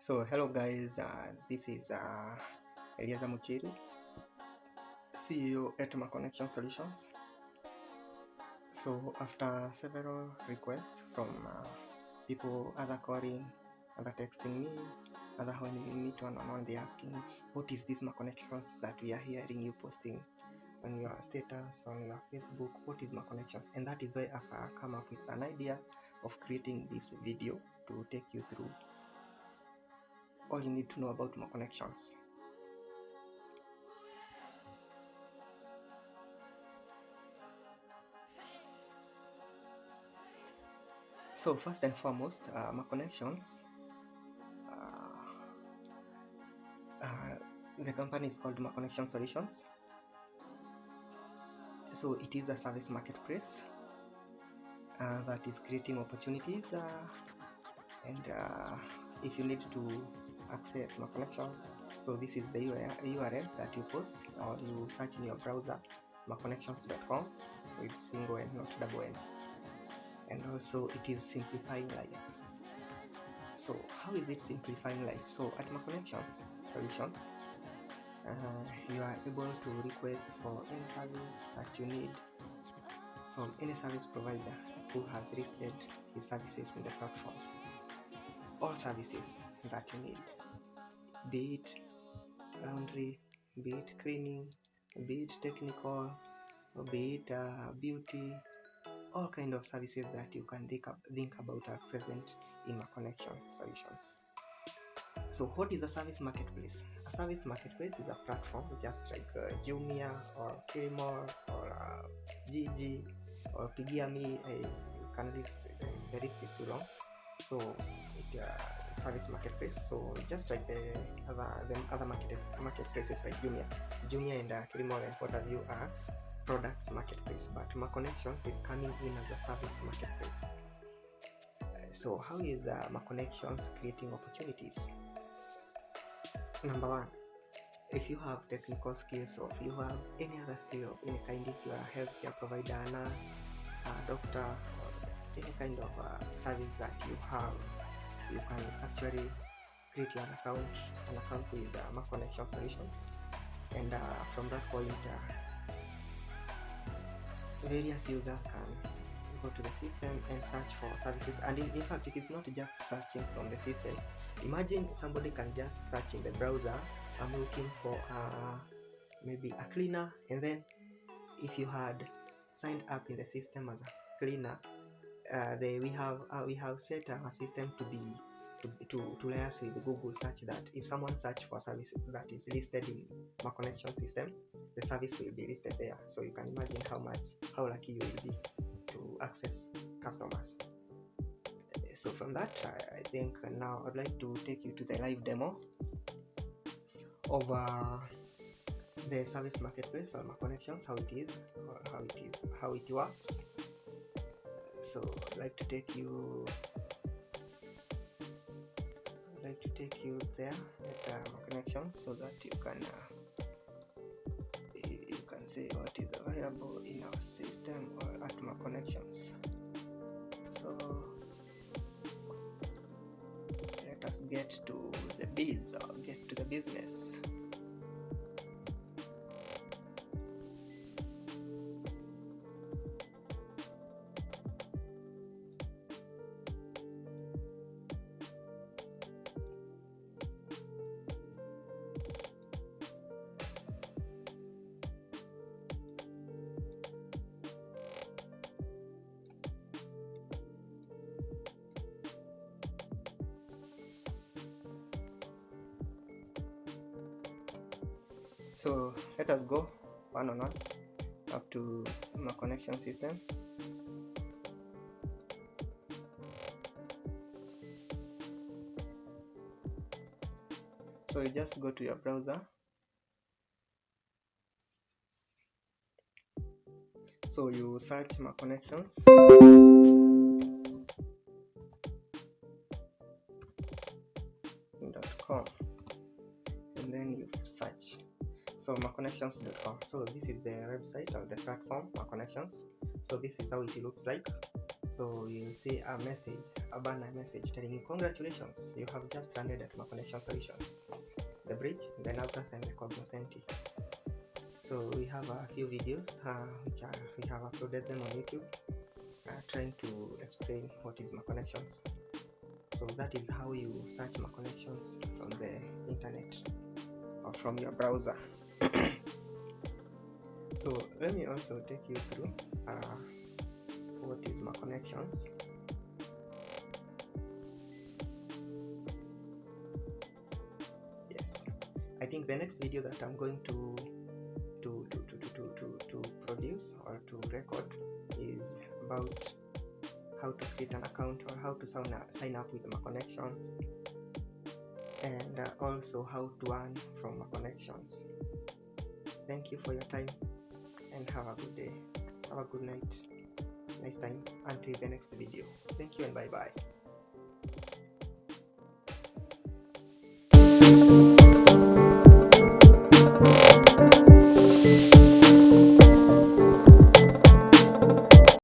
So hello guys, this is Elieza Muchiri, CEO at Maconections Solutions. So after several requests from people, other calling, other texting me, other when we meet one-on-one, they asking, what is this Maconections that we are hearing you posting on your status, on your Facebook? What is Maconections? And that is why I've come up with an idea of creating this video to take you through all you need to know about Maconections. So first and foremost, Maconections, the company is called Maconections Solutions. So it is a service marketplace that is creating opportunities, and if you need to access Maconections, so this is the URL that you post or you search in your browser, maconections.com with single and not double N. And also it is simplifying life. So how is it simplifying life? So at Maconections Solutions, you are able to request for any service that you need from any service provider who has listed his services in the platform. All services that you need, be it laundry, be it cleaning, be it technical, or be it beauty, all kind of services that you can think about are present in Maconections Solutions. So what is a service marketplace? A service marketplace is a platform just like Jumia or Kilimall or Gigi or Pigiami. You can list, the list is too long. So it service marketplace. So just like the other marketplaces like Jumia and Kilimall and what have you are products marketplace, but Maconections is coming in as a service marketplace. So how is Maconections creating opportunities? Number one, if you have technical skills or if you have any other skill of any kind, if you are a healthcare provider, nurse, doctor, or any kind of service that you have, you can actually create an account with Maconections Solutions, and from that point, various users can go to the system and search for services. And in fact, it is not just searching from the system. Imagine somebody can just search in the browser, I'm looking for maybe a cleaner, and then if you had signed up in the system as a cleaner, we have set our system to liaise with Google, such that if someone search for a service that is listed in Maconections system, the service will be listed there. So you can imagine how lucky you will be to access customers. So from that, I think now I'd like to take you to the live demo of the service marketplace or Maconections, how it is, or how it works. So I'd like to take you there at Maconections, so that you can see what is available in our system or at Maconections. So let us get to the biz, or get to the business. So let us go one-on-one up to Maconections system. So you just go to your browser. So you search Maconections.com, and then you search. So Maconections.com. So this is the website of the platform Maconections. So this is how it looks like. So you'll see a message, a banner message telling you, congratulations, you have just landed at Maconections Solutions, the bridge, the Nautas, and the cognoscenti. So we have a few videos we have uploaded them on YouTube, trying to explain what is Maconections. So that is how you search Maconections from the internet or from your browser. So let me also take you through what is Maconections. Yes, I think the next video that I'm going to produce or to record is about how to create an account or how to sign up with Maconections, and also how to earn from Maconections. Thank you for your time and have a good day, have a good night, nice time until the next video. Thank you and bye bye.